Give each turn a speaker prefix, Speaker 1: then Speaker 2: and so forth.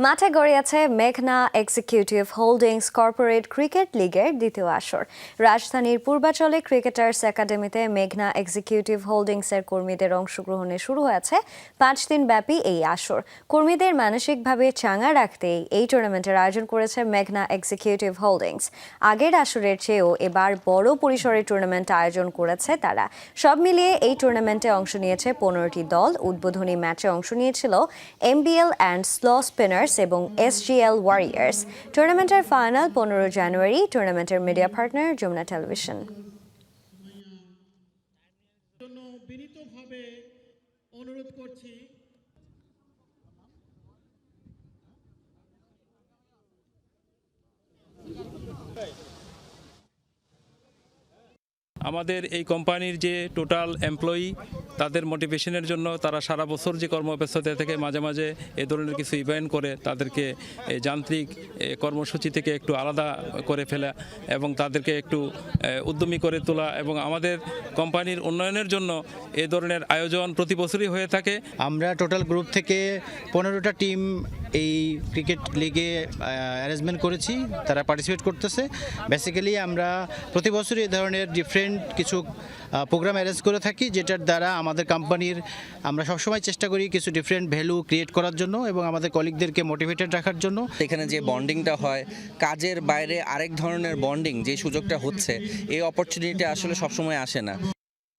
Speaker 1: মাঠে গড়িয়েছে মেঘনা executive holdings corporate cricket লিগের দ্বিতীয় আসর। রাজধানীর পূর্বাঞ্চলে ক্রিকেটার্স একাডেমিতে মেঘনা এক্সিকিউটিভ হোল্ডিংসের কর্মীদের অংশগ্রহণে শুরু হয়েছে 5 দিন ব্যাপী এই আসর। কর্মীদের মানসিকভাবে চাঙ্গা রাখতেই এই টুর্নামেন্টের আয়োজন করেছে মেঘনা এক্সিকিউটিভ হোল্ডিংস। আগের আসরের চেয়েও এবার বড় পরিসরে টুর্নামেন্ট আয়োজন করেছে তারা। সব মিলিয়ে এই টুর্নামেন্টে অংশ নিয়েছে 15টি দল। উদ্বোধনী ম্যাচে অংশ নিয়েছিল এমবিএল অ্যান্ড স্লো স্পিনার এবং এসজিএল ওয়ারিয়ার্স। টুর্নামেন্টের ফাইনাল 15 জানুয়ারি। টুর্নামেন্টের মিডিয়া পার্টনার যমুনা টেলিভিশন।
Speaker 2: বিনীতভাবে অনুরোধ করছি
Speaker 3: আমাদের এই কোম্পানির যে টোটাল এমপ্লয়ি তাদের মোটিভেশনের জন্য তারা সারা বছর যে কর্মব্যস্ততা থেকে মাঝে মাঝে এ ধরনের কিছু ইভেন্ট করে তাদেরকে যান্ত্রিক কর্মসূচি থেকে একটু আলাদা করে ফেলা এবং তাদেরকে একটু উদ্যমী করে তোলা এবং আমাদের কোম্পানির উন্নয়নের জন্য এ ধরনের আয়োজন প্রতি বছরই হয়ে থাকে।
Speaker 4: আমরা টোটাল গ্রুপ থেকে 15টা টিম এই ক্রিকেট লিগে অ্যারেঞ্জমেন্ট করেছি, তারা পার্টিসিপেট করতেছে। বেসিক্যালি আমরা প্রতি বছরই এই ধরনের ডিফারেন্ট কিছু প্রোগ্রাম অ্যারেঞ্জ করে থাকি, যেটার দ্বারা আমাদের কোম্পানির আমরা সবসময় চেষ্টা করি কিছু ডিফারেন্ট ভ্যালু ক্রিয়েট করার জন্য এবং আমাদের কলিগদেরকে মোটিভেটেড রাখার জন্য।
Speaker 5: এখানে যে বন্ডিংটা হয়, কাজের বাইরে আরেক ধরনের বন্ডিং যে সুযোগটা হচ্ছে, এই অপরচুনিটি আসলে সবসময় আসে না।